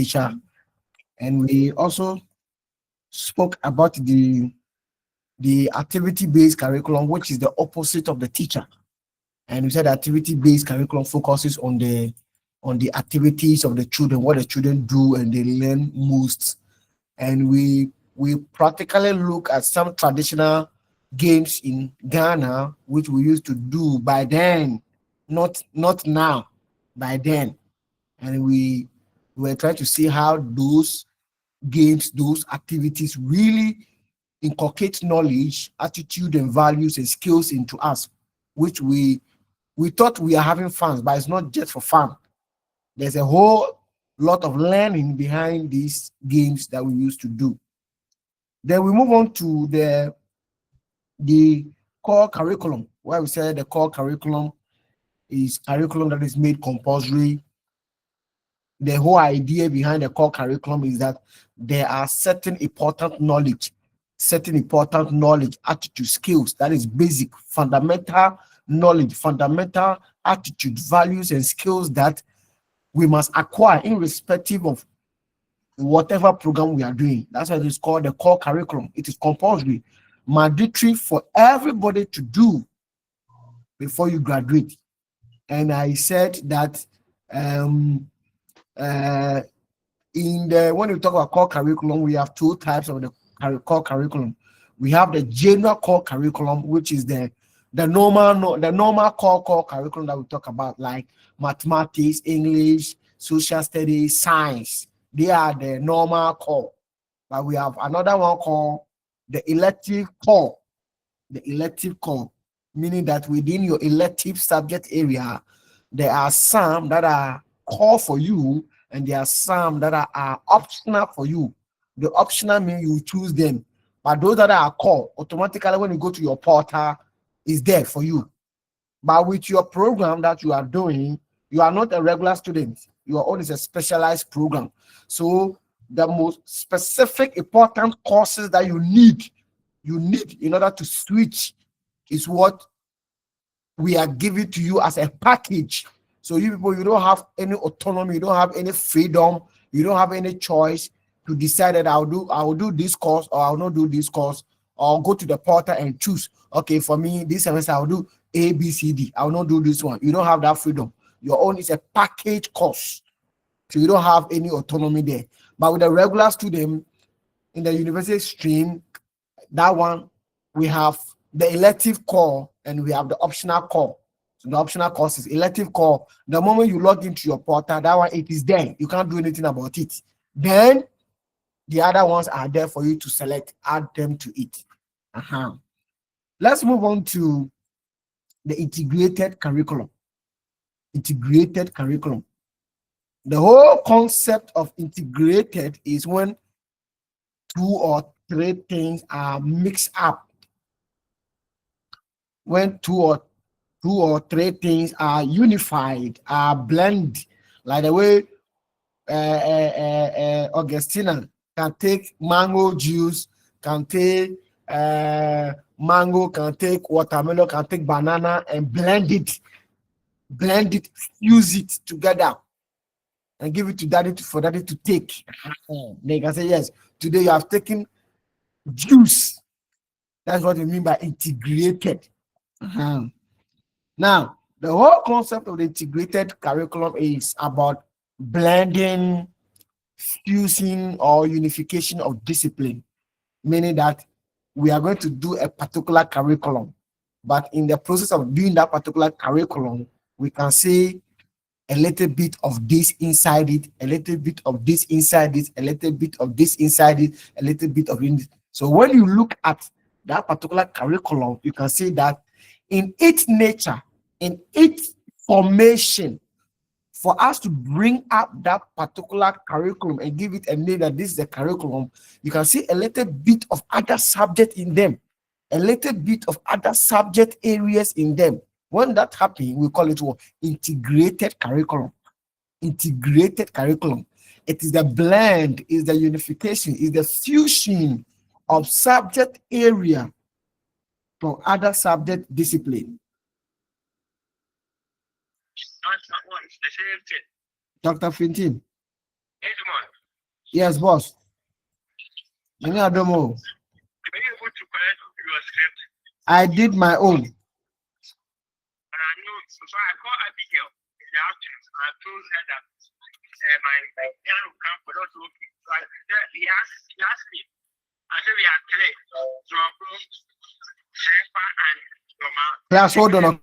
teacher, and we also spoke about the activity-based curriculum, which is the opposite of the teacher. And we said activity-based curriculum focuses on the activities of the children, what the children do and they learn most. And we practically look at some traditional games in Ghana, which we used to do by then, not now, by then. And we were trying to see how those games, those activities really inculcate knowledge, attitude, and values and skills into us, which we thought we are having fun, but it's not just for fun. There's a whole lot of learning behind these games that we used to do. Then we move on to the core curriculum, where we said the core curriculum is curriculum that is made compulsory. The whole idea behind the core curriculum is that there are certain important knowledge, attitude, skills, that is basic, fundamental knowledge, fundamental attitude, values, and skills that we must acquire irrespective of whatever program we are doing. That's why it is called the core curriculum. It is compulsory, mandatory for everybody to do before you graduate. And I said that when we talk about core curriculum, we have two types of the core curriculum. We have the general core curriculum, which is the normal core curriculum that we talk about, like mathematics, English, social studies, science. They are the normal core. But we have another one called the elective core. The elective core, meaning that within your elective subject area, there are some that are core for you, and there are some that are optional for you. The optional means you choose them, but those that are core, automatically when you go to your portal, is there for you. But with your program that you are doing, you are not a regular student. Your own is a specialized program. So the most specific important courses that you need in order to switch is what we are giving to you as a package. So you people, you don't have any autonomy, you don't have any freedom, you don't have any choice to decide that I will do this course or I will not do this course, or go to the portal and choose. Okay, for me, this semester I will do A, B, C, D. I will not do this one. You don't have that freedom. Your own is a package course. So you don't have any autonomy there. But with a regular student in the university stream, that one, we have the elective core and we have the optional core. So the optional course is elective core. The moment you log into your portal, that one, it is there. You can't do anything about it. Then the other ones are there for you to select, add them to it. Let's move on to the integrated curriculum. Integrated curriculum. The whole concept of integrated is when two or three things are mixed up. When two or three things are unified, are blended, like the way Augustina can take mango juice, can take mango, can take watermelon, can take banana and blend it, fuse it together and give it to daddy for daddy to take. They can say, yes, today you have taken juice. That's what we mean by integrated. Now, the whole concept of the integrated curriculum is about blending, fusing, or unification of discipline, meaning that we are going to do a particular curriculum, but in the process of doing that particular curriculum, we can see a little bit of this inside it, a little bit of this inside it, a little bit of this inside it, a little bit of it. So when you look at that particular curriculum, you can see that in its nature, in its formation, for us to bring up that particular curriculum and give it a name that this is a curriculum, you can see a little bit of other subject in them, a little bit of other subject areas in them. When that happens, we call it integrated curriculum. Integrated curriculum. It is the blend, is the unification, is the fusion of subject area from other subject discipline. Dr. Fintin. Yes, boss. Were you able to collect your script? I did my own. And I know, so I called Abigail in the afternoon. And I told her that my piano will come for us. Okay. So he asked me. I said we are three. So I'm going Shepa and Roma. Class, hold on.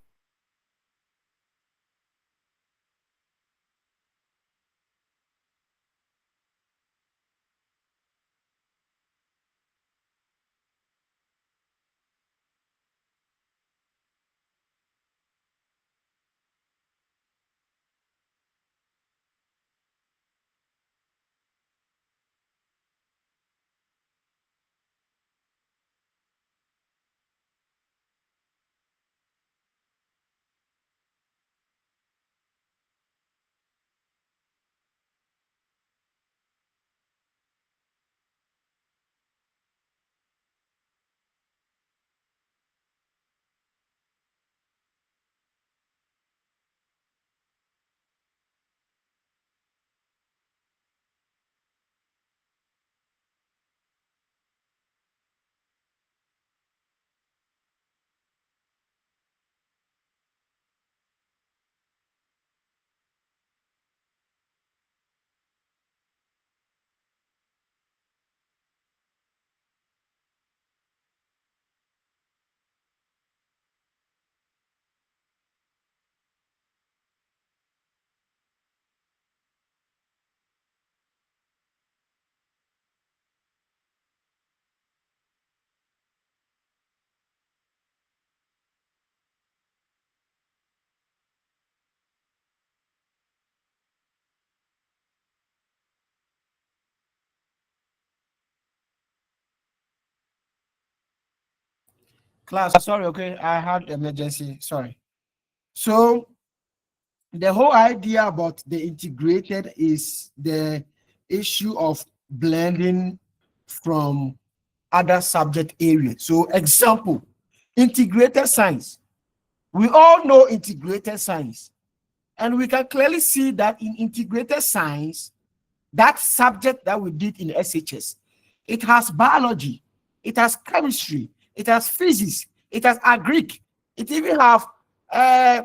Class, sorry, okay. I had emergency. Sorry. So the whole idea about the integrated is the issue of blending from other subject areas. So example, integrated science. We all know integrated science. And we can clearly see that in integrated science, that subject that we did in SHS, it has biology, it has chemistry, it has physics, it has agric, it even have uh,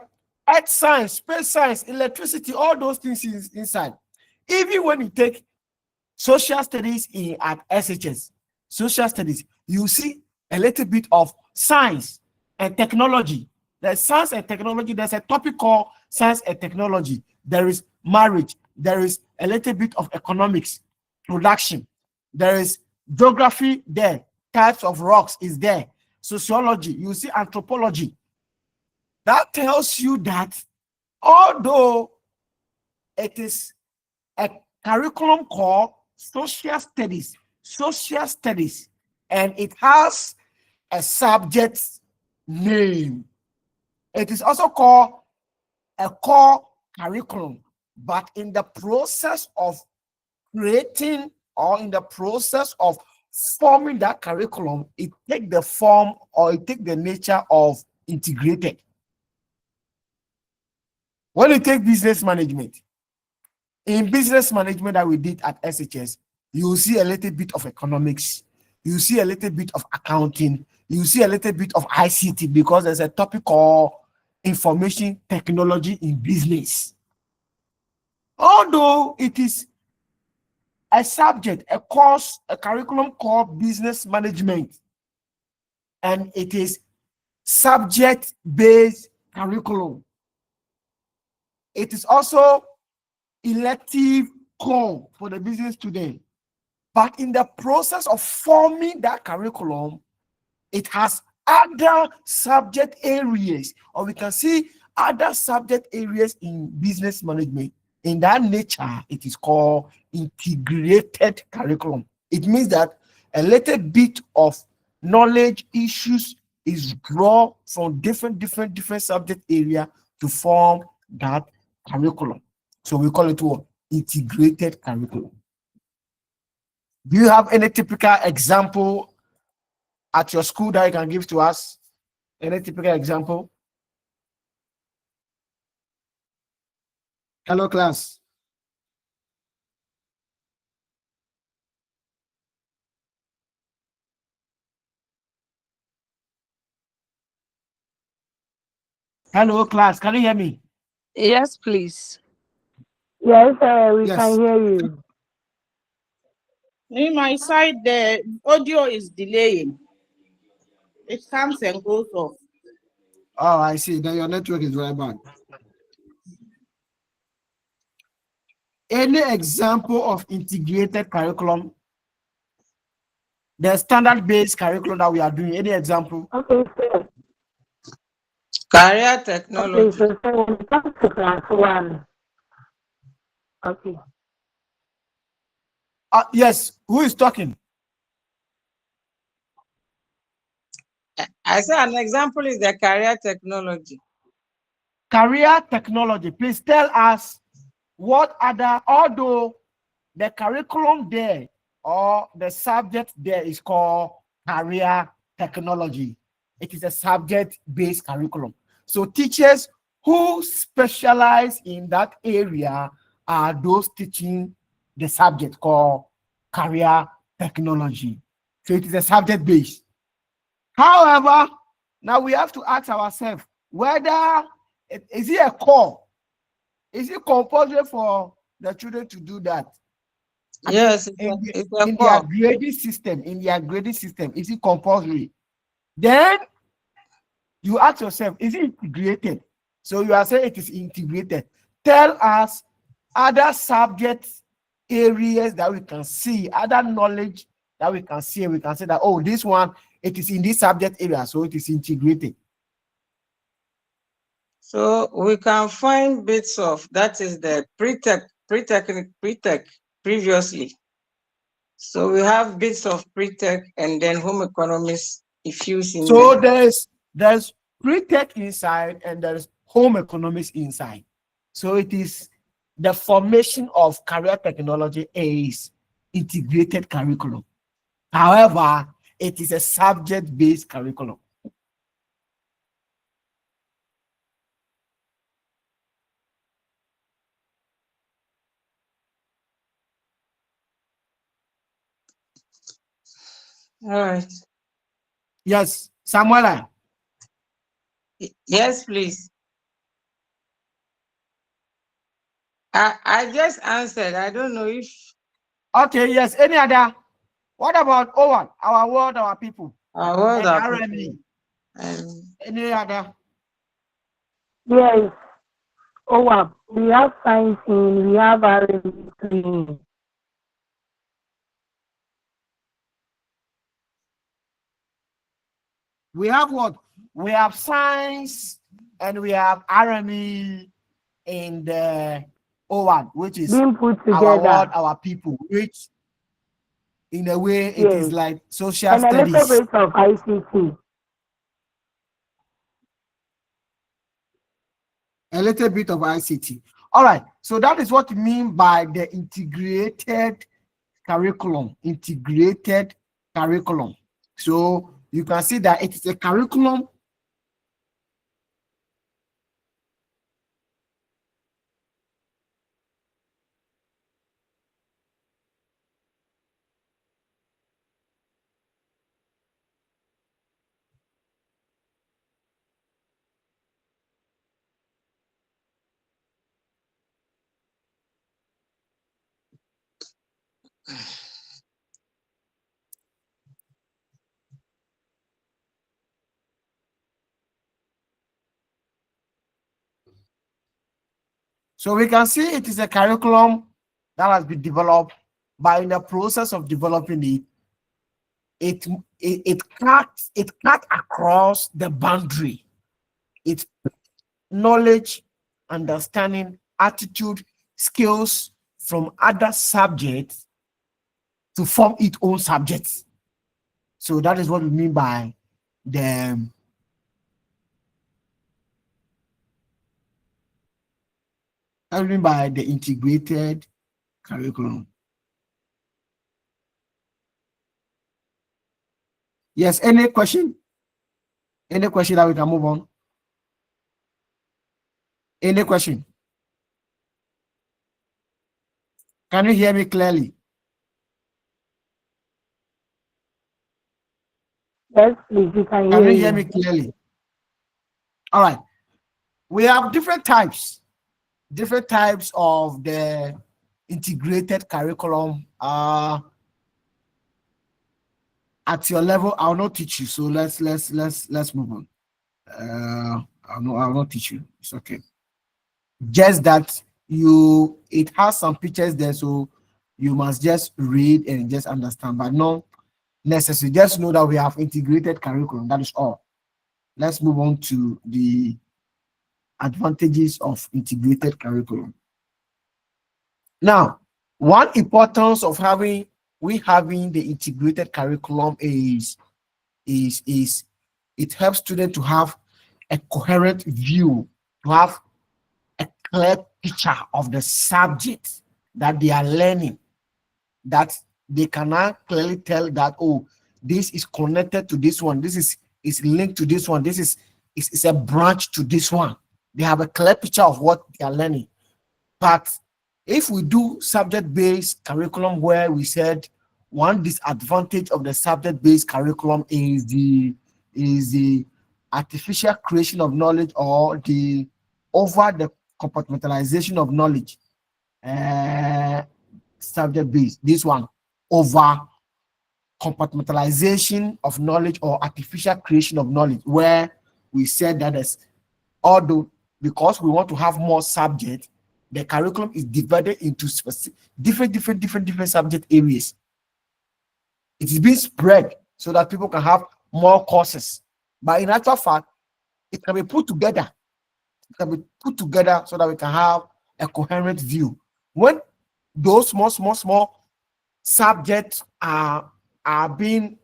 earth science, space science, electricity, all those things inside. Even when you take social studies at SHS, social studies, you see a little bit of science and technology. There's science and technology. There's a topic called science and technology. There is marriage. There is a little bit of economics, production. There is geography there. Types of rocks is there. Sociology. You see anthropology. That tells you that although it is a curriculum called social studies, and it has a subject name. It is also called a core curriculum, but in the process of creating or in the process of forming that curriculum, it take the form or it take the nature of integrated. When you take business management, in business management that we did at SHS, you see a little bit of economics, you see a little bit of accounting, you see a little bit of ICT because there's a topic called information technology in business. Although it is a subject, a course, a curriculum called business management, and it is subject-based curriculum. It is also elective core for the business student. But in the process of forming that curriculum, it has other subject areas, or we can see other subject areas in business management. In that nature, it is called integrated curriculum. It means that a little bit of knowledge issues is drawn from different subject area to form that curriculum. So we call it what? Integrated curriculum. Do you have any typical example at your school that you can give to us? Any typical example? Hello, class. Hello, class. Can you hear me? Yes, please. Yes, we can Yes. hear you. In my side, the audio is delaying. It comes and goes off. Oh, I see. Then your network is very bad. Any example of integrated curriculum? The standard-based curriculum that we are doing. Any example? Okay, so Career okay, technology. so when it comes to class one, okay. Yes. Who is talking? I say an example is the career technology. Career technology. Please tell us what other, although the curriculum there or the subject there is called career technology. It is a subject-based curriculum. So teachers who specialize in that area are those teaching the subject called career technology. So it is a subject-based. However, now we have to ask ourselves whether is it a core? Is it compulsory for the children to do that? I mean, Yes, it's a in their core. grading system, is it compulsory? Then you ask yourself, is it integrated? So you are saying it is integrated. Tell us other subject areas that we can see, other knowledge that we can see, and we can say that, oh, this one, it is in this subject area, so it is integrated. So we can find bits of that is the pre-tech previously. So we have bits of pre-tech and then home economics infused in So there. there's pre-tech inside and there's home economics inside. So it is the formation of career technology is integrated curriculum. However, it is a subject-based curriculum. All right. Yes, Samuela. Yes, please. I just answered. I don't know if Okay, yes. Any other? What about Owen, our world, our people, our world and are RME? Any other? Yes, oh wow, we have science in, we have R&D. We have what? We have science and we have RME in the O1, which is Being put our world, together. our people, which in a way it is Yes, like social and a little studies. bit of ICT. A little bit of ICT. All right. So that is what we mean by the integrated curriculum. Integrated curriculum. So you can see that it is a curriculum. So we can see it is a curriculum that has been developed, but in the process of developing it, it cut across the boundary. It knowledge, understanding, attitude, skills from other subjects to form its own subjects. So that is what we mean by the integrated curriculum. Yes, any question? Any question that we can move on? Any question? Can you hear me clearly? Yes, please, we can Can hear you hear me you. clearly? All right. We have different types of the integrated curriculum. At your level, I'll not teach you. So let's move on. I'll not teach you. It's okay. Just that it has some pictures there, so you must just read and just understand, but not necessarily. Just know that we have integrated curriculum. That is all. Let's move on to the advantages of integrated curriculum. Now, one importance of having the integrated curriculum is it helps students to have a coherent view, to have a clear picture of the subject that they are learning, that they cannot clearly tell that, oh, this is connected to this one, this is linked to this one, this is a branch to this one. They have a clear picture of what they are learning. But if we do subject-based curriculum, where we said one disadvantage of the subject-based curriculum is the artificial creation of knowledge, or the compartmentalization of knowledge. Subject-based, this one, over compartmentalization of knowledge or artificial creation of knowledge, where we said that although because we want to have more subjects, the curriculum is divided into specific different subject areas. It is being spread so that people can have more courses. But in actual fact, it can be put together. It can be put together so that we can have a coherent view. When those small subjects are being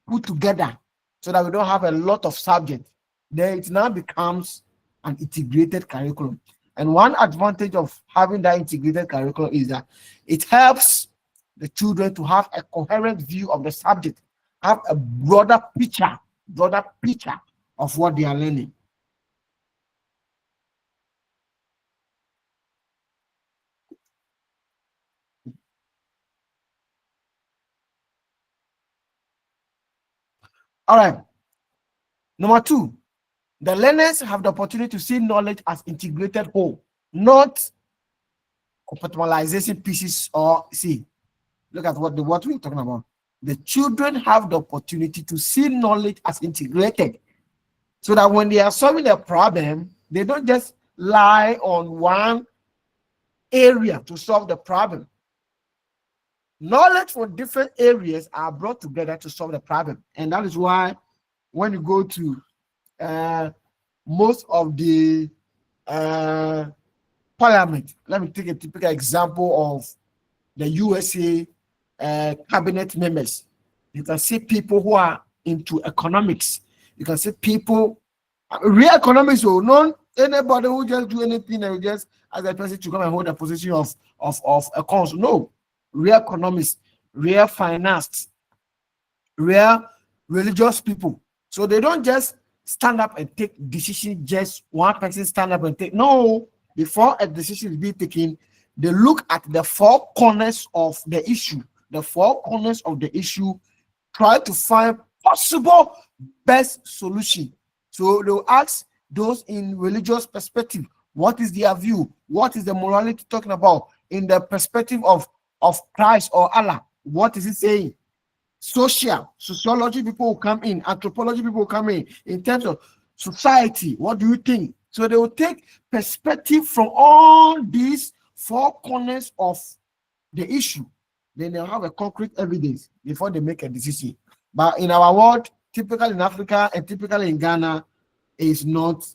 put together so that we don't have a lot of subjects, then it now becomes an integrated curriculum. And one advantage of having that integrated curriculum is that it helps the children to have a coherent view of the subject, have a broader picture of what they are learning. All right. Number two, the learners have the opportunity to see knowledge as integrated whole, not compartmentalization pieces. Or see, look at what we're talking about. The children have the opportunity to see knowledge as integrated, so that when they are solving a problem, they don't just lie on one area to solve the problem. Knowledge from different areas are brought together to solve the problem. And that is why when you go to most of the parliament, let me take a typical example of the USA cabinet members. You can see people who are into economics. You can see people, real economics, or not anybody who just do anything and just as a person to come and hold a position of a council. No, real economists, real finance, real religious people. So they don't just stand up and take decision, just one person stand up and take. No, before a decision is being taken, they look at the four corners of the issue. The four corners of the issue, try to find possible best solution. So they'll ask those in religious perspective, what is their view? What is the morality talking about? In the perspective of Christ or Allah, what is it saying? Sociology people will come in, anthropology people will come in terms of society, what do you think? So they will take perspective from all these four corners of the issue. Then they'll have a concrete evidence before they make a decision. But in our world, typically in Africa and typically in Ghana, is not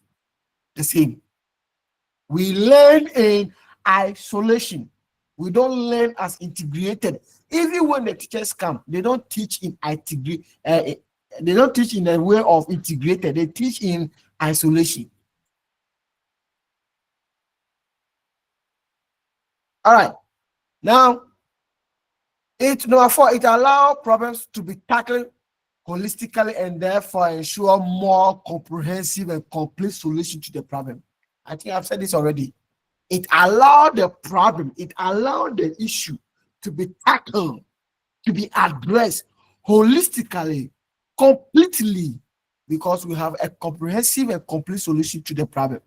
the same. We learn in isolation. We don't learn as integrated. Even when the teachers come, they don't teach in they don't teach in a way of integrated. They teach in isolation. All right. Now, number four, it allows problems to be tackled holistically and therefore ensure more comprehensive and complete solution to the problem. I think I've said this already. It allowed the problem, it allowed the issue to be tackled, to be addressed holistically, completely, because we have a comprehensive and complete solution to the problem.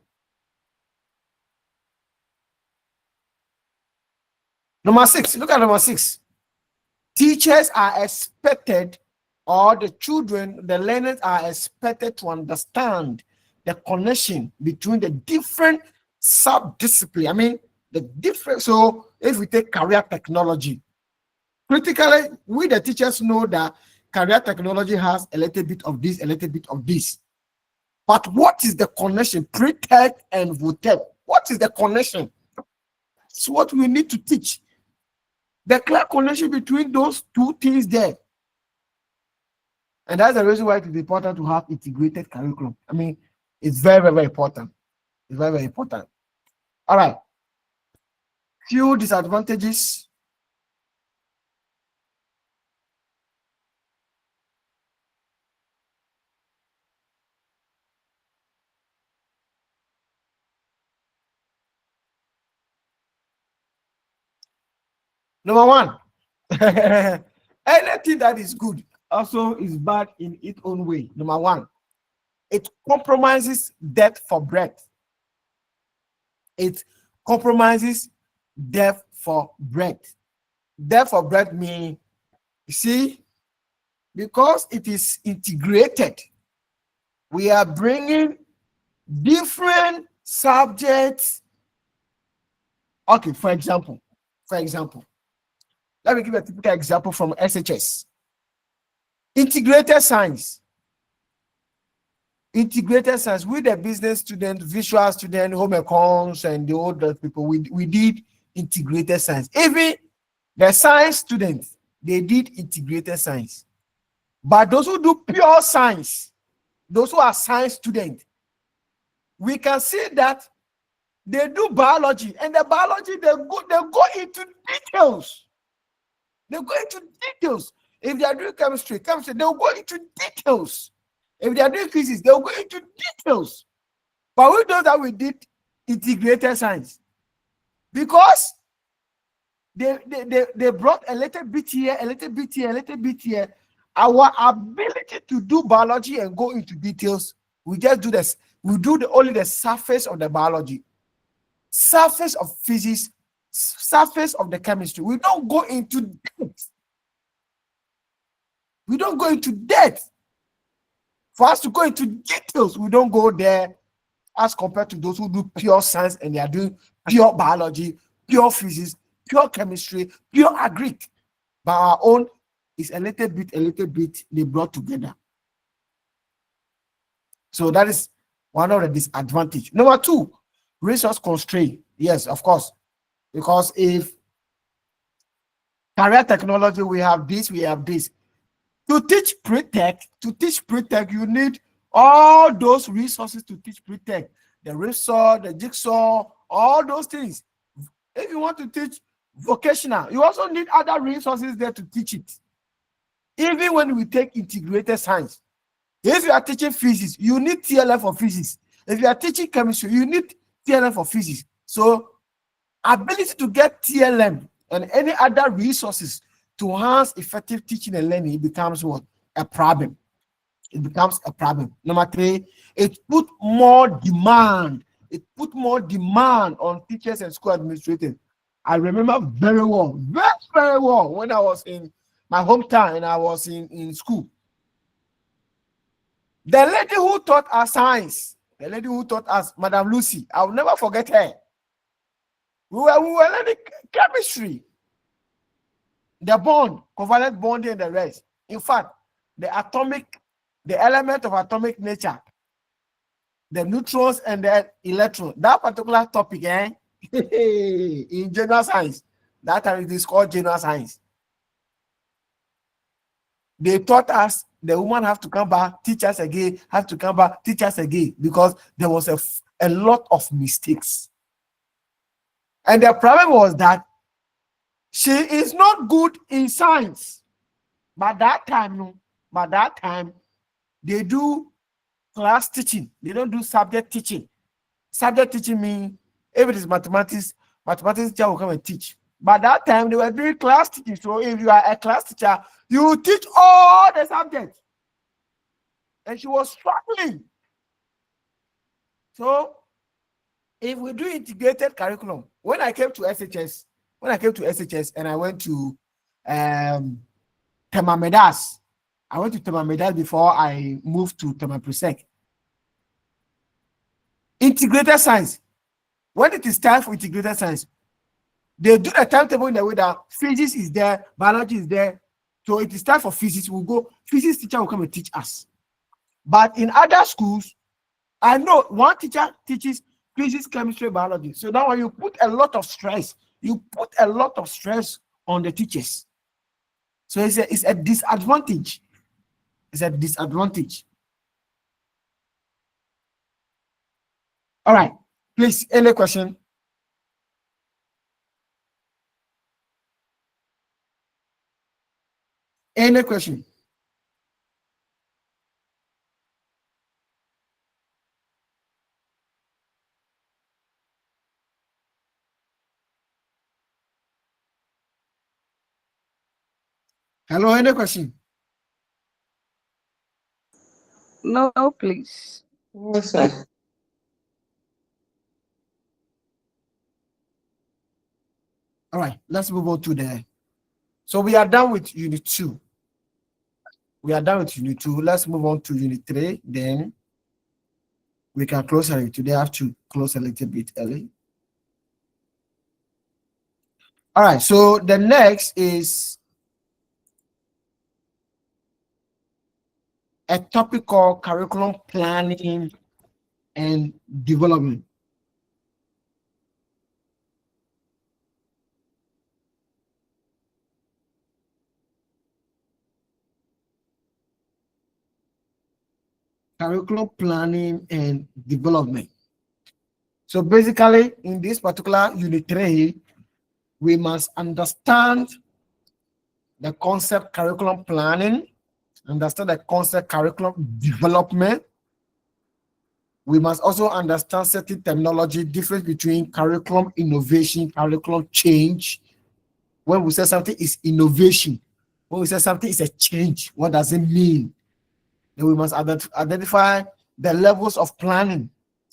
Number 6, look at number 6. Teachers are expected, or the children, the learners are expected to understand the connection between the different sub-discipline. I mean, the different. So if we take career technology, critically, we the teachers know that career technology has a little bit of this, a little bit of this. But what is the connection? Pre-tech and VOTech. What is the connection? It's what we need to teach. The clear connection between those two things there. And that's the reason why it is important to have integrated curriculum. I mean, it's very, very, very important. It's very, very important. All right. Few disadvantages. Number 1, anything that is good also is bad in its own way. Number 1, it compromises depth for breadth. It compromises depth for breadth. Depth for breadth means, you see, because it is integrated, we are bringing different subjects. Okay, for example, let me give a typical example from SHS. Integrated science. Integrated science with the business student, visual student, home econs, and the older people, we did integrated science. Even the science students, they did integrated science. But those who do pure science, those who are science students, we can see that they do biology, and the biology they go into details. They go into details. If they are doing chemistry, they'll go into details. If they are doing physics, they'll go into details. But we know that we did integrated science because they brought a little bit here, a little bit here, a little bit here. Our ability to do biology and go into details, we just do this. We do only the surface of the biology, surface of physics, surface of the chemistry. We don't go into depth. We don't go into depth. For us to go into details, we don't go there as compared to those who do pure science and they are doing pure biology, pure physics, pure chemistry, pure agric. But our own is a little bit they brought together. So that is one of the disadvantages. Number 2, resource constraint. Yes, of course. Because if career technology, we have this. To teach pre-tech, you need all those resources to teach pre-tech. The resource, the jigsaw, all those things. If you want to teach vocational, you also need other resources there to teach it. Even when we take integrated science, if you are teaching physics, you need TLM for physics. If you are teaching chemistry, you need TLM for physics. So ability to get TLM and any other resources to enhance effective teaching and learning, it becomes what? A problem. It becomes a problem. Number 3, it put more demand. It put more demand on teachers and school administrators. I remember very well, very well, when I was in my hometown and I was in school. The lady who taught us science, the lady who taught us, Madam Lucy, I will never forget her. We were learning chemistry. The bond, covalent bonding, and the rest. In fact, the element of atomic nature, the neutrons and the electrons, that particular topic, in general science, that time it is called general science. They taught us the woman have to come back, teach us again, have to come back, teach us again, because there was a lot of mistakes. And the problem was that she is not good in science. But that time, they do class teaching. They don't do subject teaching. Subject teaching means if it is mathematics teacher will come and teach. But that time, they were doing class teaching. So if you are a class teacher, you teach all the subjects. And she was struggling. So if we do integrated curriculum, when I came to SHS, when I came to SHS and I went to Temamedas. I went to Temamedas before I moved to Temapresec. Integrated science. When it is time for integrated science, they do a timetable in the way that physics is there, biology is there. So it is time for physics. We'll go, physics teacher will come and teach us. But in other schools, I know one teacher teaches physics, chemistry, biology. So now when you put a lot of stress, you put a lot of stress on the teachers. So it's a disadvantage. It's a disadvantage. All right. Please, any question? Any question? Hello, any question? No, please. Yes, sir. All right, let's move on to the. So we are done with Unit 2. We are done with Unit 2. Let's move on to Unit 3. Then we can close early. Today I have to close a little bit early. All right, so the next is a topic called curriculum planning and development. Curriculum planning and development. So basically, in this particular Unit 3, we must understand the concept curriculum planning, understand the concept curriculum development. We must also understand certain terminology, difference between curriculum innovation, curriculum change. When we say something is innovation, when we say something is a change, what does it mean? Then we must identify the levels of planning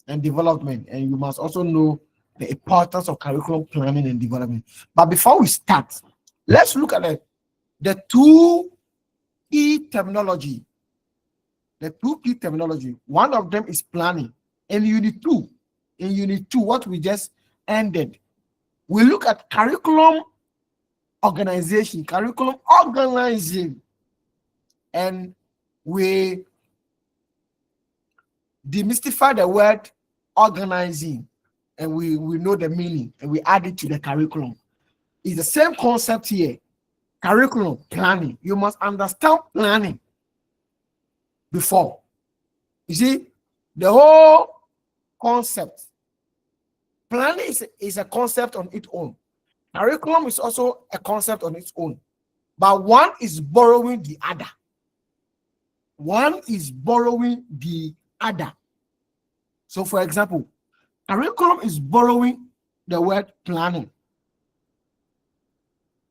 and development, and you must also know the importance of curriculum planning and development. But before we start, let's look at the two key terminology. The two key terminology. One of them is planning. In Unit 2, what we just ended, we look at curriculum organization, curriculum organizing, and we demystify the word organizing, and we know the meaning, and we add it to the curriculum. It's the same concept here. Curriculum planning. You must understand planning before. You see, the whole concept. Planning is a concept on its own. Curriculum is also a concept on its own. But one is borrowing the other. One is borrowing the other. So, for example, curriculum is borrowing the word planning.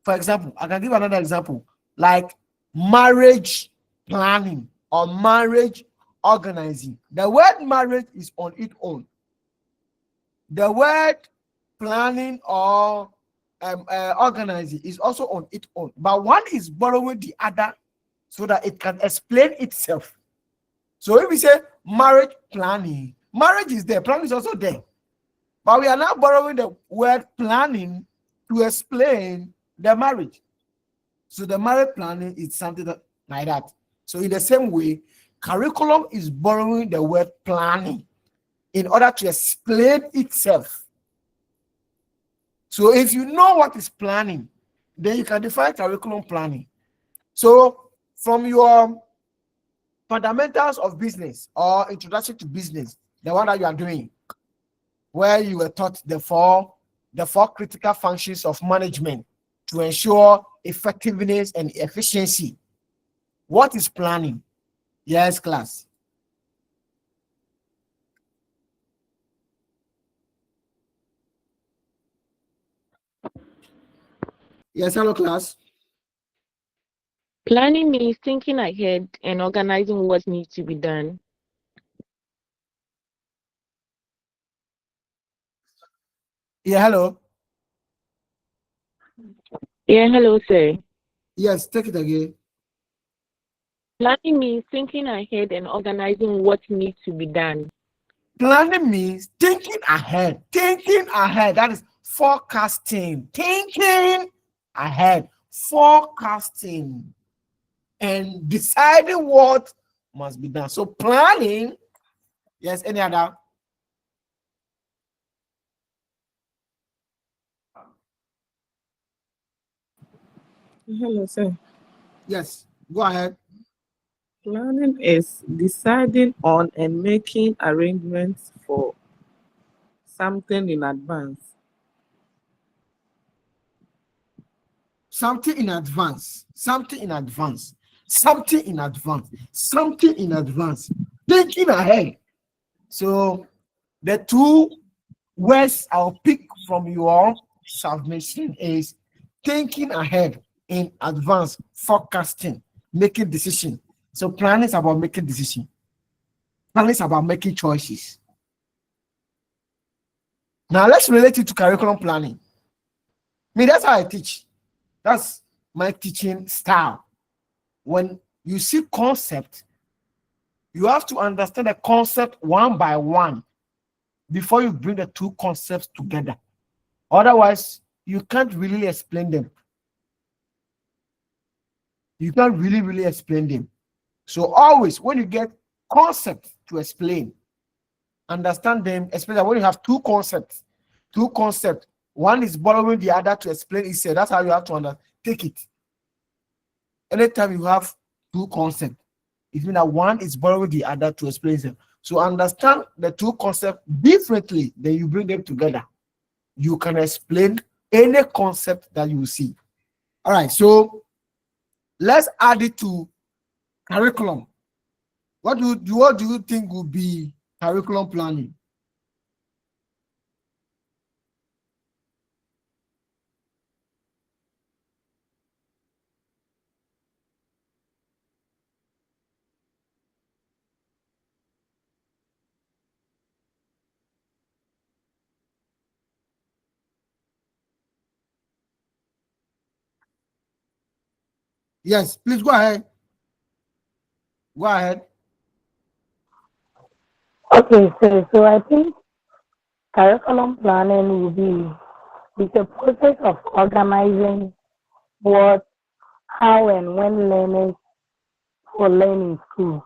For example, I can give another example, like marriage planning or marriage organizing. The word marriage is on its own. The word planning or organizing is also on its own, but one is borrowing the other so that it can explain itself. So if we say marriage planning, marriage is there, planning is also there, but we are now borrowing the word planning to explain the marriage. So the marriage planning is something like that. So in the same way, curriculum is borrowing the word planning in order to explain itself. So if you know what is planning, then you can define curriculum planning. So from your fundamentals of business or introduction to business, the one that you are doing, where you were taught the four critical functions of management to ensure effectiveness and efficiency. What is planning? Yes, class. Yes, hello, class. Planning means thinking ahead and organizing what needs to be done. Yeah, hello. Yeah, hello, sir. Yes, take it again. Planning means thinking ahead and organizing what needs to be done. Planning means thinking ahead. Thinking ahead. That is forecasting. Thinking ahead. Forecasting. And deciding what must be done. So planning. Yes, any other? Hello, sir. Yes, go ahead. Planning is deciding on and making arrangements for something in advance. Something in advance. Something in advance. Something in advance. Something in advance. Thinking ahead. So the two words I'll pick from your submission is thinking ahead, in advance, forecasting, making decision. So planning is about making decision. Planning is about making choices. Now let's relate it to curriculum planning. Me, that's how I teach. That's my teaching style. When you see concept, you have to understand the concept one by one before you bring the two concepts together. Otherwise, you can't really explain them. You can't really explain them. So always, when you get concepts to explain, understand them, especially when you have two concepts. One is borrowing the other to explain itself. That's how you have to take it. Anytime you have two concepts, it means that one is borrowing the other to explain itself. So understand the two concepts differently, then you bring them together. You can explain any concept that you see. All right, so let's add it to curriculum. What do you think would be curriculum planning? Yes, please go ahead. Go ahead. Okay, so I think curriculum planning will be it's a process of organizing what, how, and when learners will learn in school.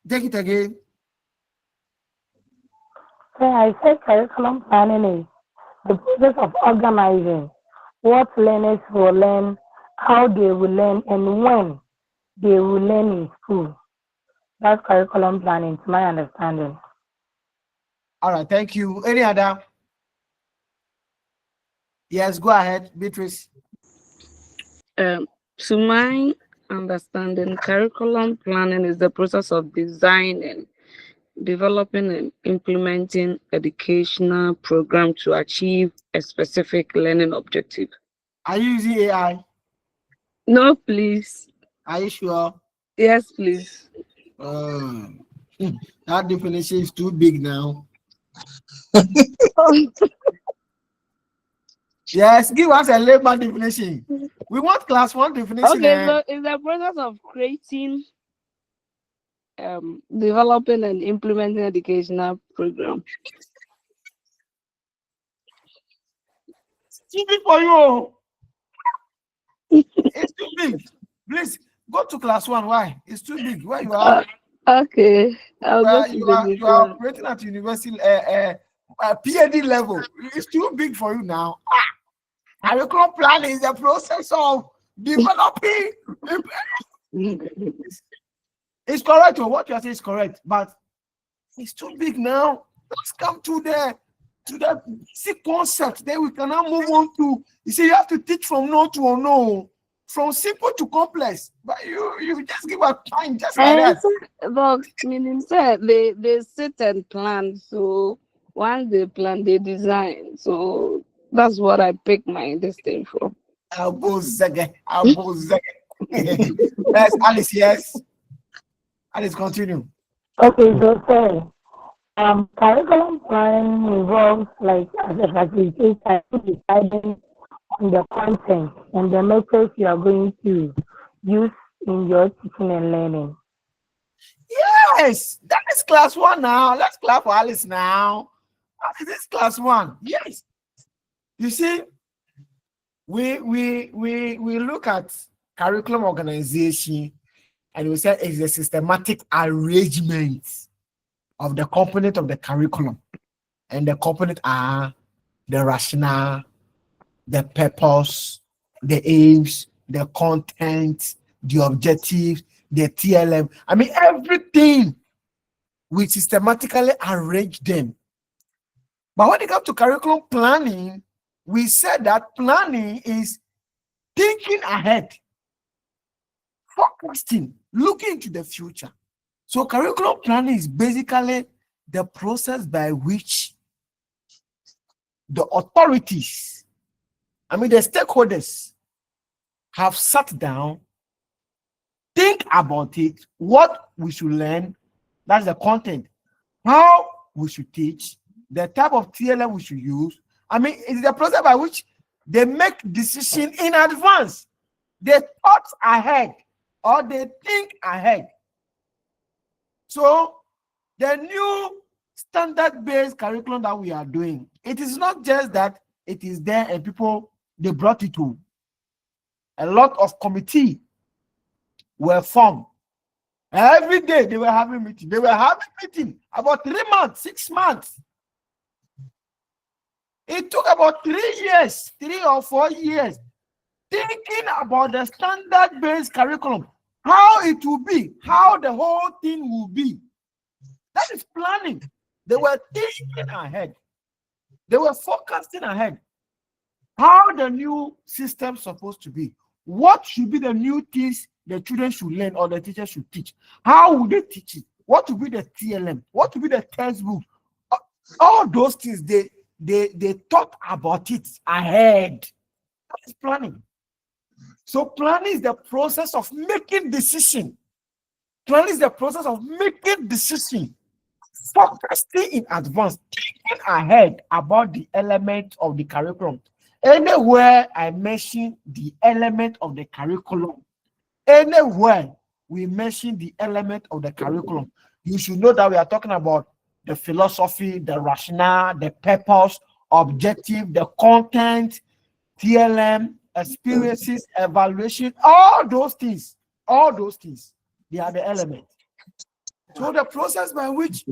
Take it again. So I said curriculum planning is the process of organizing what learners will learn, how they will learn, and when they will learn in school. That's curriculum planning, to my understanding. All right, thank you. Any other? Yes, go ahead, Beatrice. To my understanding, curriculum planning is the process of designing, developing, and implementing educational program to achieve a specific learning objective. Are you using AI? No, please. Are you sure? Yes, please. That definition is too big now. Yes, give us a layman definition. We want class one definition. Okay, so it's the process of creating, developing, and implementing educational program. It's too big for you. It's too big. Please go to class one. Why? It's too big. Where you are? Okay, I'll go to You the are operating at university PhD level. It's too big for you now. Curriculum planning is the process of developing. It's correct. Or what you are saying is correct, but it's too big now. Let's come to the basic concept. Then we can now move on to. You see, you have to teach from no to unknown, from simple to complex. But you just give a time just like that. But meaning said they sit and plan. So once they plan, they design. So that's what I pick my this thing for. Yes, Alice. Yes, Alice. Continue. Okay, so say Curriculum planning involves, like, as a facilitator, deciding on the content and the methods you are going to use in your teaching and learning. Yes, that is class one now. Let's clap for Alice now. This is class one. Yes. You see, we look at curriculum organization and we say it's a systematic arrangement of the component of the curriculum. And the component are the rationale, the purpose, the aims, the content, the objectives, the TLM. I mean, everything. We systematically arrange them. But when it comes to curriculum planning, we said that planning is thinking ahead, forecasting, looking into the future. So curriculum planning is basically the process by which the authorities, I mean the stakeholders, have sat down, think about it, what we should learn, that's the content, how we should teach, the type of TLM we should use. I mean, it's the process by which they make decision in advance. They thought ahead or they think ahead. So the new standard-based curriculum that we are doing, it is not just that it is there and people, they brought it to. A lot of committee were formed. Every day they were having meeting. They were having meeting about 3 months, 6 months. It took about 3 years, 3 or 4 years, thinking about the standard-based curriculum, how it will be, how the whole thing will be. That is planning. They were thinking ahead. They were forecasting ahead. How the new system is supposed to be. What should be the new things the children should learn or the teachers should teach? How would they teach it? What will be the TLM? What will be the textbook? All those things, they thought about it ahead. That is planning. So planning is the process of making decision. Planning is the process of making decision, focusing in advance, thinking ahead about the element of the curriculum. Anywhere I mention the element of the curriculum, anywhere we mention the element of the curriculum, you should know that we are talking about the philosophy, the rationale, the purpose, objective, the content, TLM, experiences, evaluation, all those things, they are the elements. So the process by which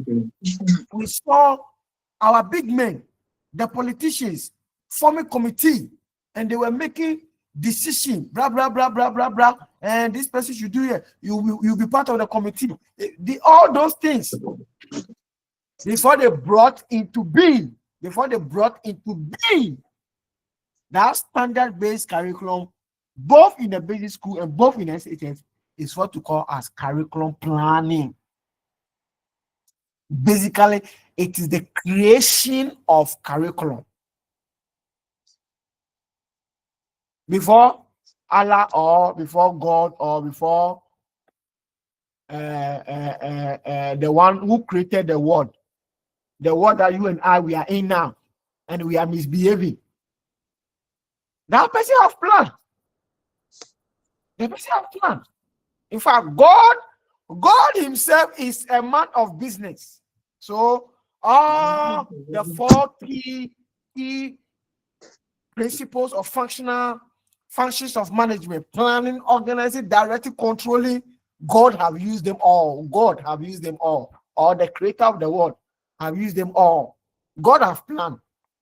we saw our big men, the politicians, forming committee, and they were making decision, blah, blah, blah, blah, blah, blah, and this person should do it. You'll be part of the committee. All those things, before they brought into being, that standard-based curriculum, both in the basic school and both in SHS, is what to call as curriculum planning. Basically, it is the creation of curriculum. Before Allah or before God or before the one who created the world that you and I, we are in now, and we are misbehaving. That person have plan. The person have plan. In fact, God himself is a man of business. So all the 4 key principles of functions of management, planning, organizing, directing, controlling, God have used them all. Or the creator of the world have used them all. God has planned.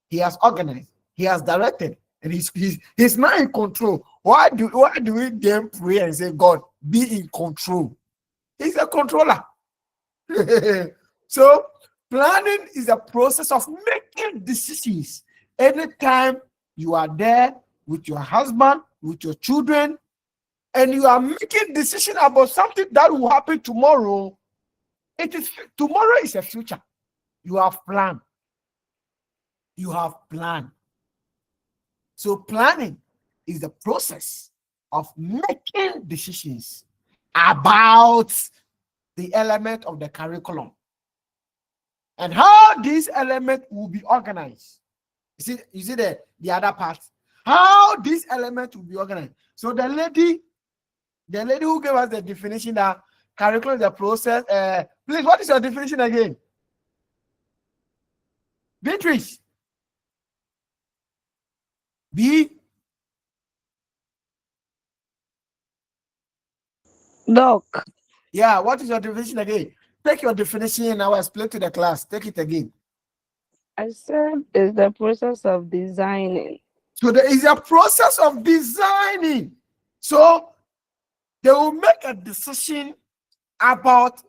He has organized. He has directed. And he's not in control. Why do we then pray and say, God, be in control? He's a controller. So planning is a process of making decisions. Anytime you are there with your husband, with your children, and you are making decision about something that will happen tomorrow, tomorrow is a future. You have planned. So planning is the process of making decisions about the element of the curriculum. and how these elements will be organized. You see the other part. How these elements will be organized. So the lady who gave us the definition that curriculum is the process. Please, what is your definition again? Beatrice. Doc, Yeah, what is your definition again? Take your definition and I will explain to the class. Take it again. I said is the process of designing. So there is a process of designing. So they will make a decision about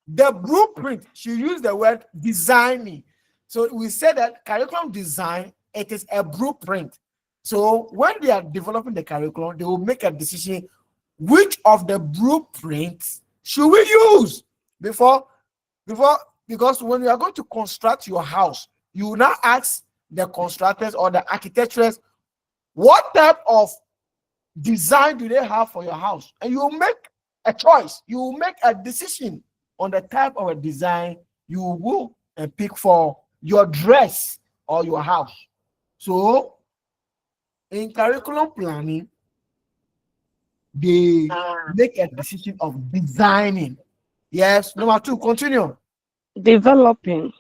the blueprint. She used the word designing. So we said that curriculum design, it is a blueprint. So when they are developing the curriculum, they will make a decision which of the blueprints should we use before because when you are going to construct your house, you will now ask the constructors or the architects what type of design do they have for your house, and you will make a choice. You will make a decision on the type of a design you will go and pick for your dress or your house. So in curriculum planning, they make a decision of designing. Yes, number 2, continue. Developing.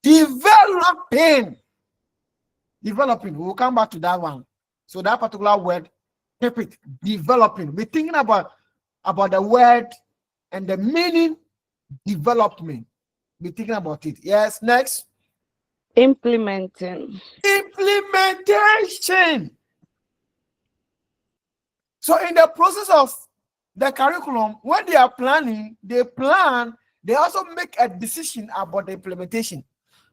Developing. We will come back to that one. So that particular word, keep it. Developing. We're thinking about the word and the meaning. Development. We're thinking about it. Yes, next. Implementing. Implementation. So in the process of the curriculum, when they are planning, they also make a decision about the implementation.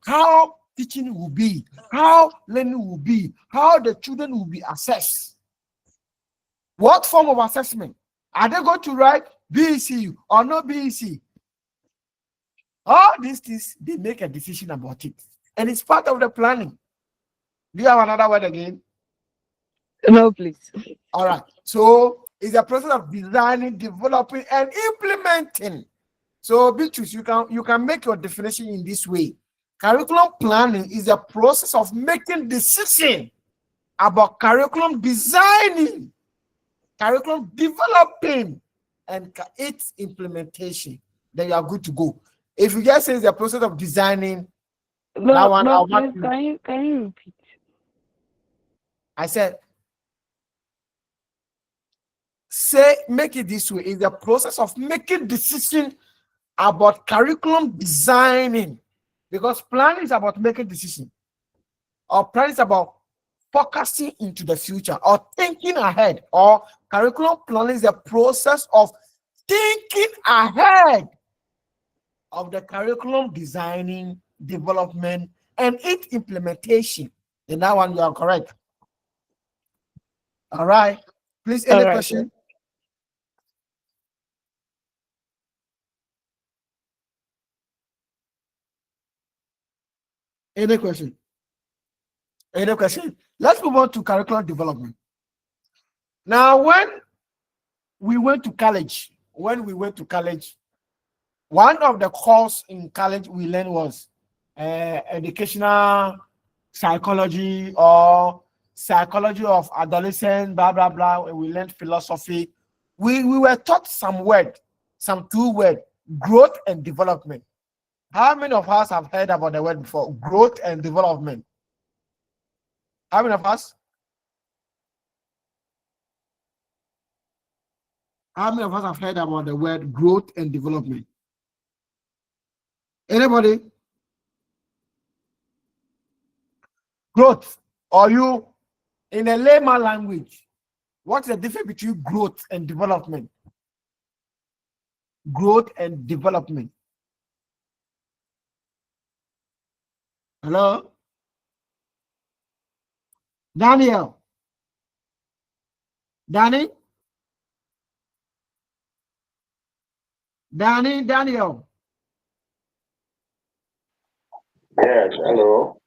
How teaching will be, how learning will be, how the children will be assessed. What form of assessment? Are they going to write BEC or no BEC? All these things, they make a decision about it. And it's part of the planning. Do you have another word again? No, please. All right. So it's a process of designing, developing, and implementing. So Beatrice, you can make your definition in this way. Curriculum planning is a process of making decisions about curriculum designing, curriculum developing, and its implementation. Then you are good to go. If you just say it's a process of designing, that one, No, please, can you repeat? I said, make it this way. It's the process of making decisions about curriculum designing, because planning is about making decisions, or planning is about focusing into the future or thinking ahead, or curriculum planning is the process of thinking ahead of the curriculum designing, development, and its implementation. In that one, you are correct. All right. Please, any question? Any question? Any question? Let's move on to curriculum development. Now, when we went to college, one of the course in college we learned was educational psychology or psychology of adolescence, blah, blah, blah. We learned philosophy. We were taught some two words, growth and development. How many of us have heard about the word before? Growth and development. How many of us? How many of us have heard about the word growth and development? Anybody? Growth. Or you, in a layman language, what's the difference between growth and development? Growth and development. Hello? Daniel? Danny? Daniel? Yes, hello.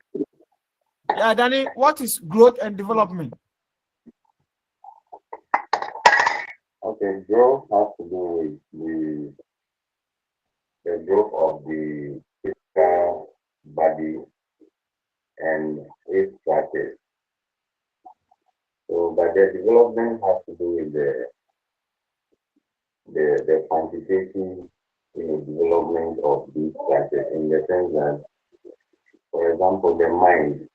Yeah, Danny, what is growth and development? Okay, growth has to do with the growth of the body and its practice. So, but the development has to do with the quantitative development of these practices in the sense that, for example, the mind,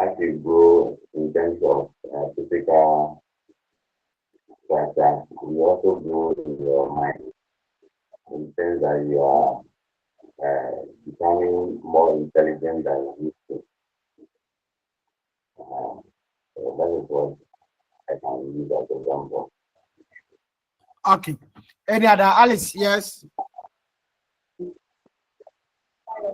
as you grow in terms of physical structure, you also grow in your mind in the sense that you are becoming more intelligent than you used to. So that is what I can use as an example. Okay. Any other Alice? Yes.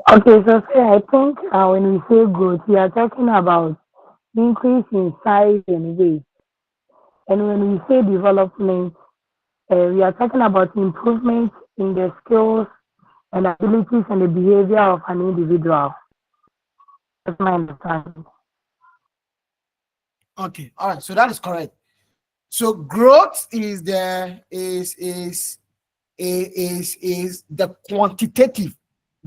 Okay, so say I think when we say growth, we are talking about increase in size and weight. And when we say development, we are talking about improvement in the skills and abilities and the behavior of an individual. That's my understanding. Okay. All right. So that is correct. So growth is the quantitative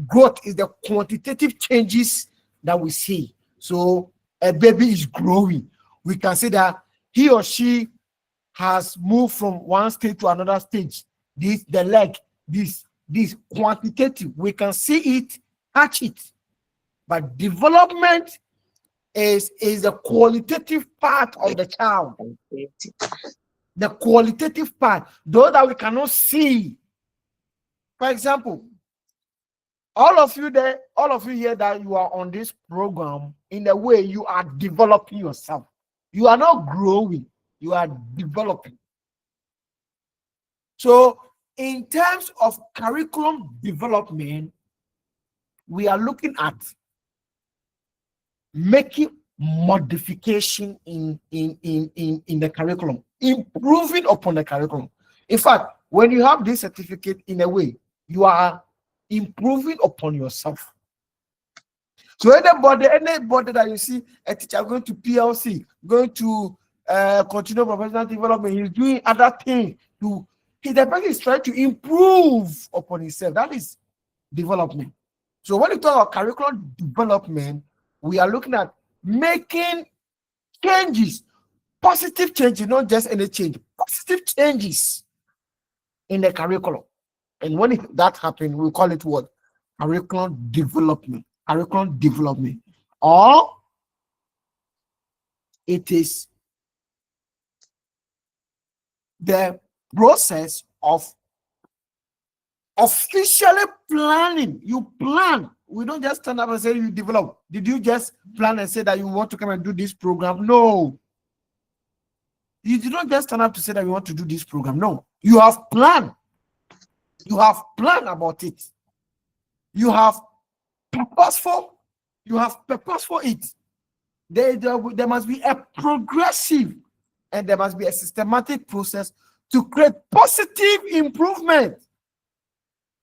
growth is the quantitative changes that we see. So a baby is growing. We can say that he or she has moved from one stage to another stage. This the leg, this quantitative. We can see it, touch it. But development is the qualitative part of the child. The qualitative part, those that we cannot see. For example, all of you here that you are on this program, in a way you are developing yourself. You are not growing, you are developing. So in terms of curriculum development, we are looking at making modification in the curriculum, improving upon the curriculum. In fact, when you have this certificate, in a way you are improving upon yourself. So anybody that you see a teacher going to PLC, going to continual professional development, he's doing other things to the person is trying to improve upon himself. That is development. So when you talk about curriculum development, we are looking at making changes, positive changes, not just any change, positive changes in the curriculum. And when that happens, we call it what? Curriculum development. Curriculum development. Or it is the process of officially planning. You plan. We don't just stand up and say you develop. Did you just plan and say that you want to come and do this program? No. You did not just stand up to say that you want to do this program. No. You have planned. You have planned about it. You have purposeful. You have purposeful it. There must be a progressive and there must be a systematic process to create positive improvement.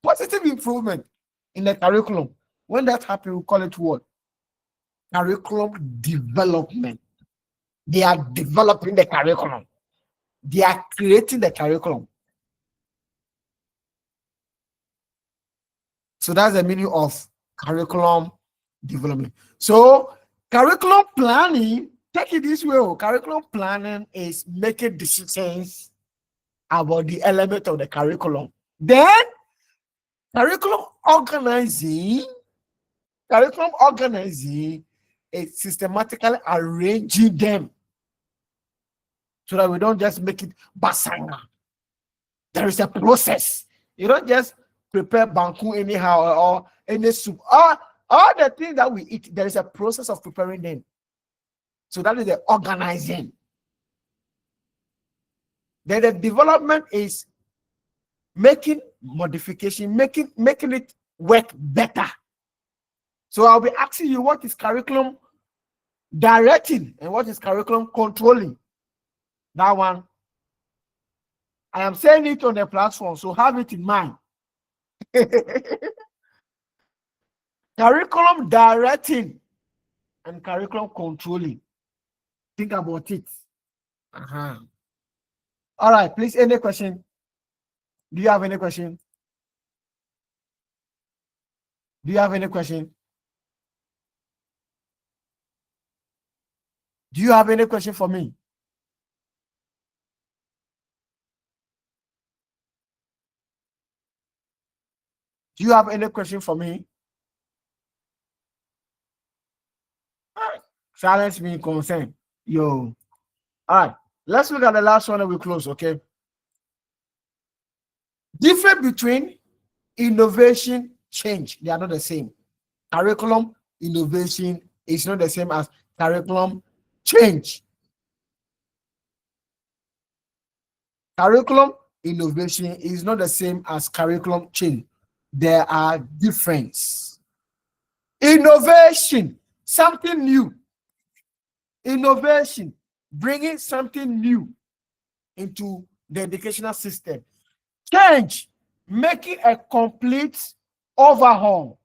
Positive improvement in the curriculum. When that happens, we call it what? Curriculum development. They are developing the curriculum. They are creating the curriculum. So that's the meaning of curriculum development. So curriculum planning, take it this way. Curriculum planning is making decisions about the element of the curriculum. Then curriculum organizing is systematically arranging them so that we don't just make it basanga. There is a process. You don't just prepare banku anyhow or any soup. All the things that we eat, there is a process of preparing them. So that is the organizing. Then the development is making modification, making it work better. So I'll be asking you, what is curriculum directing and what is curriculum controlling? That one, I am saying it on the platform, so have it in mind. Curriculum directing and curriculum controlling. Think about it. All right, please, any question? Do you have any question? Do you have any question? Do you have any question for me? Do you have any question for me? Silence me concern. Yo. All right. Let's look at the last one and we close, okay? Difference between innovation, change. They are not the same. Curriculum, innovation is not the same as curriculum, change. Curriculum, innovation is not the same as curriculum, change. There are differences. Innovation, something new. Innovation, bringing something new into the educational system. Change, making a complete overhaul.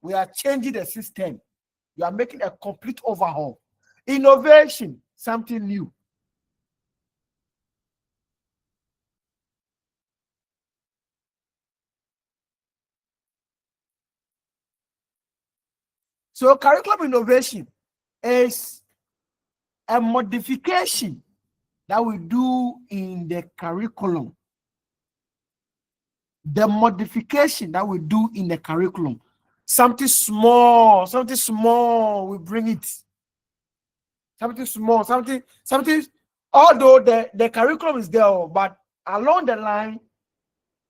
We are changing the system. You are making a complete overhaul. Innovation, something new. So curriculum innovation is a modification that we do in the curriculum. The modification that we do in the curriculum. Something small, we bring it. Something small, something, although the curriculum is there, but along the line,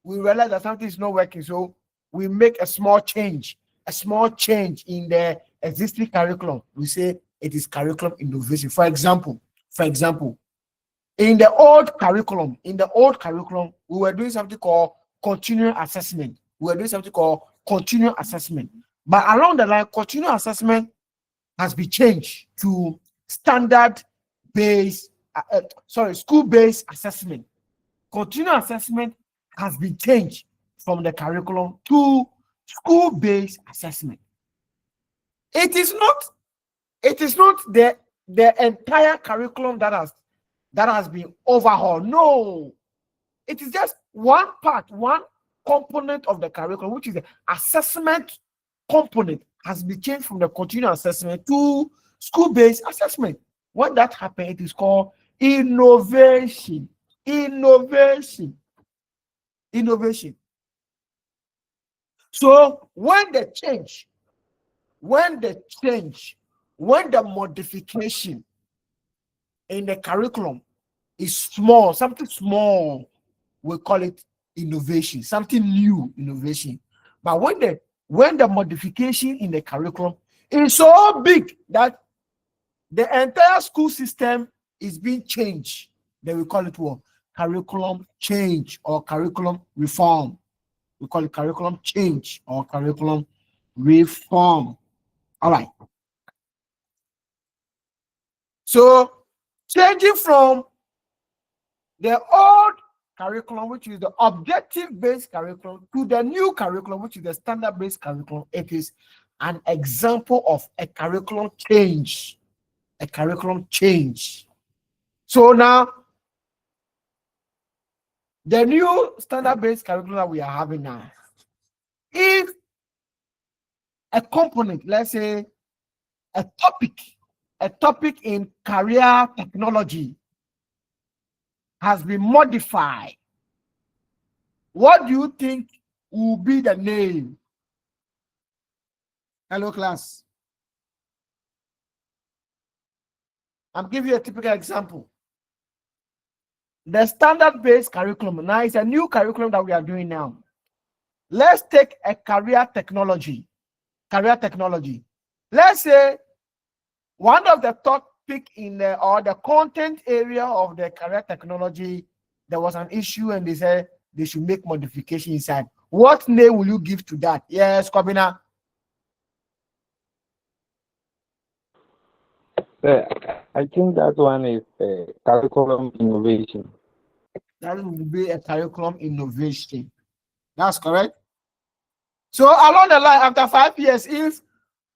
we realize that something is not working. So we make a small change in the existing curriculum. We say it is curriculum innovation. For example, in the old curriculum, we were doing something called continual assessment. But along the line, continual assessment has been changed to standard-based, school-based assessment. Continual assessment has been changed from the curriculum to school-based assessment. It is not the entire curriculum that has been overhauled. No, it is just one part, one component of the curriculum, which is the assessment component, has been changed from the continual assessment to school-based assessment. When that happens, it is called innovation. So when the modification in the curriculum is small, something small, we call it innovation, something new, innovation. But when the modification in the curriculum is so big that the entire school system is being changed, then we call it what? Curriculum change or curriculum reform. We call it curriculum change or curriculum reform. All right. So changing from the old curriculum, which is the objective-based curriculum, to the new curriculum, which is the standard-based curriculum, it is an example of a curriculum change. So now, the new standard-based curriculum that we are having now, if a component, let's say a topic in career technology has been modified, what do you think will be the name? Hello, class. I'm giving you a typical example. The standard-based curriculum now is a new curriculum that we are doing now. Let's take a career technology. Let's say one of the topic in the content area of the career technology, there was an issue and they said they should make modification inside. What name will you give to that? Yes, Kobina. I think that one is curriculum innovation. That will be a curriculum innovation. That's correct. So along the line, after 5 years, if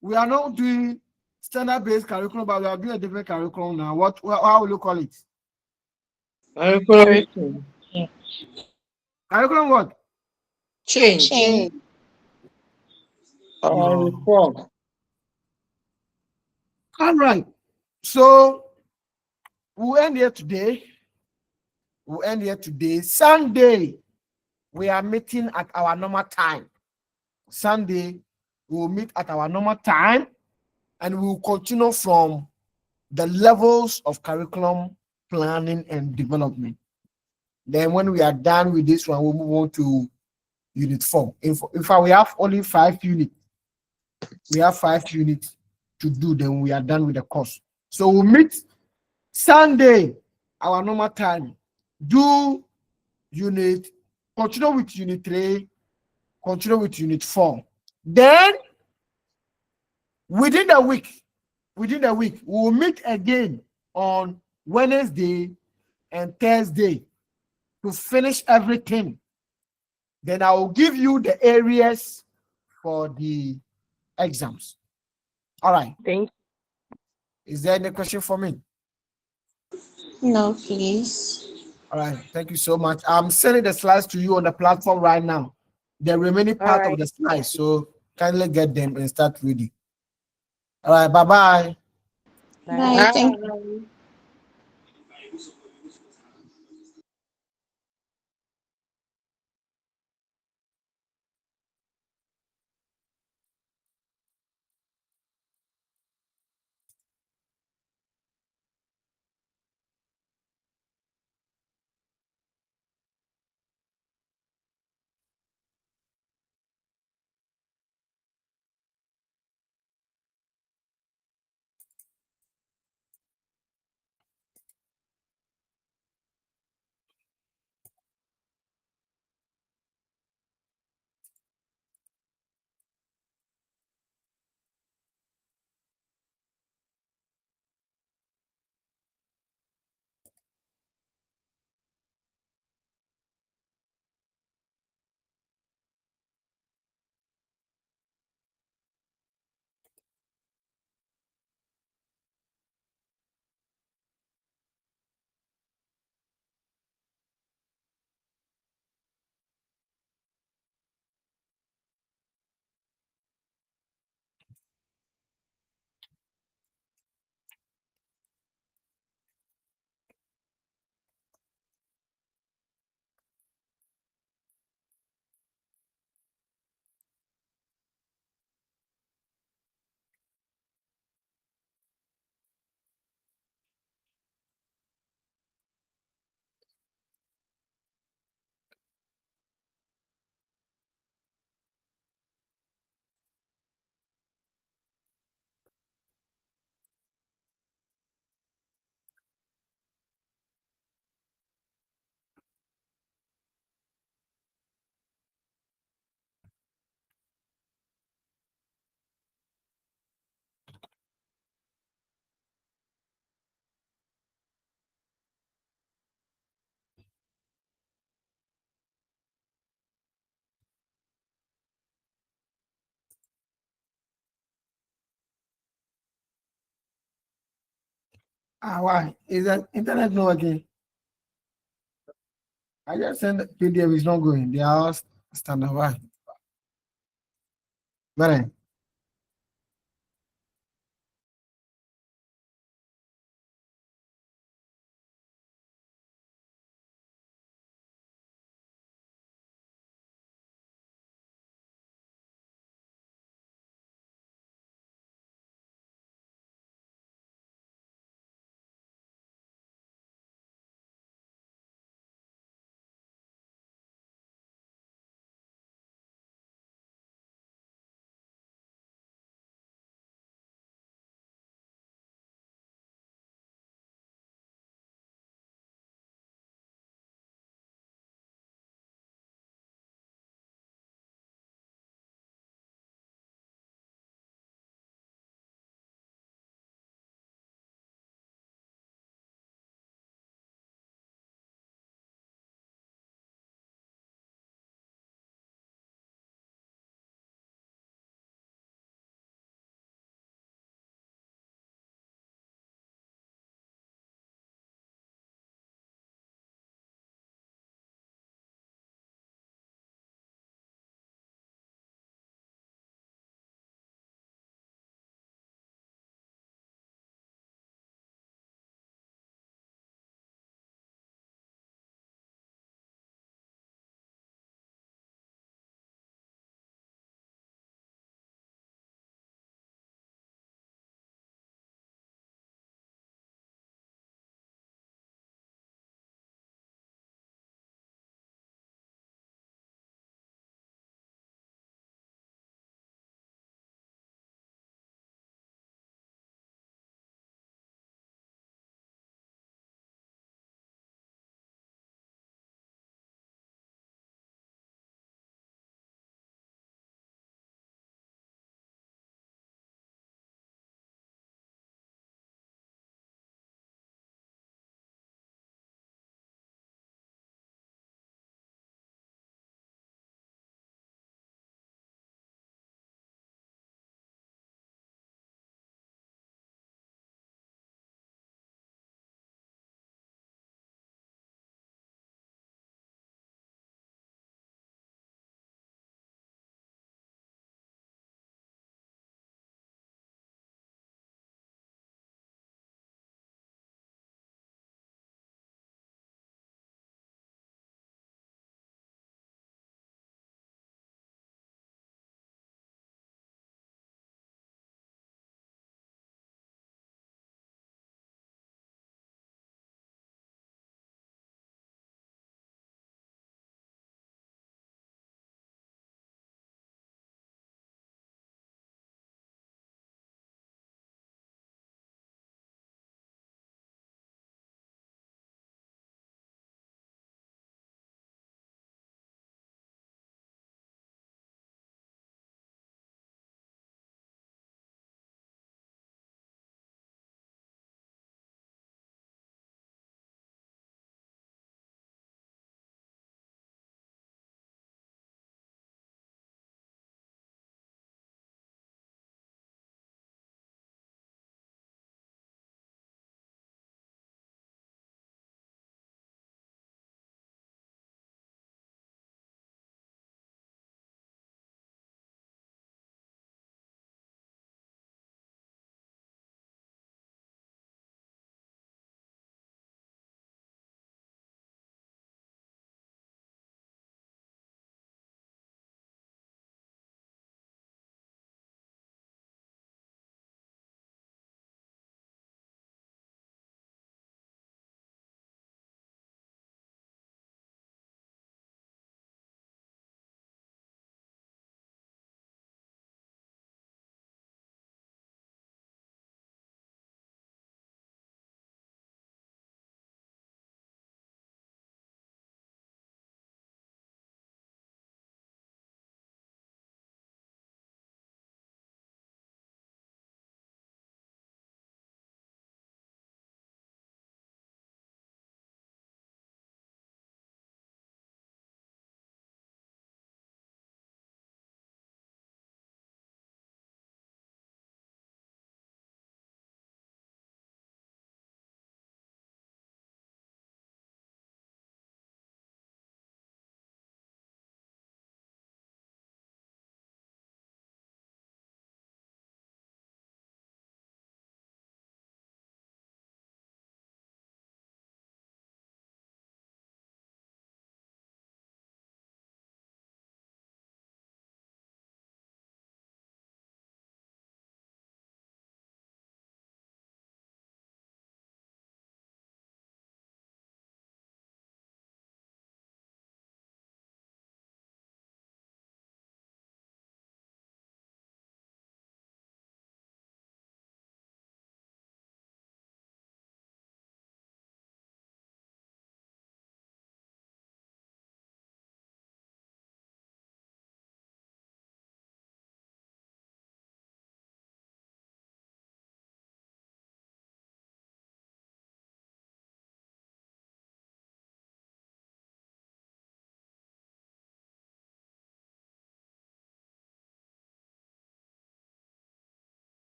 we are not doing standard-based curriculum, but we are doing a different curriculum now, how will you call it? Curriculum Curriculum what? change. Reform. All right. So we'll end here today. Sunday, we are meeting at our normal time. Sunday, we will meet at our normal time, and we will continue from the levels of curriculum planning and development. Then when we are done with this one, we'll move on to unit 4. In fact, we have only 5 units. We have 5 units to do, then we are done with the course. So we'll meet Sunday, our normal time. Do continue with unit 3, continue with unit 4. Then within the week, we'll meet again on Wednesday and Thursday to finish everything. Then I will give you the areas for the exams. All right. Thank Is there any question for me? No, please. All right. Thank you so much. I'm sending the slides to you on the platform right now. The remaining part of the slides. So kindly get them and start reading. All right. Bye-bye. Bye. Thank you. Why? Is that internet no again? I just sent the PDF is not going. They are standard. Why? Right.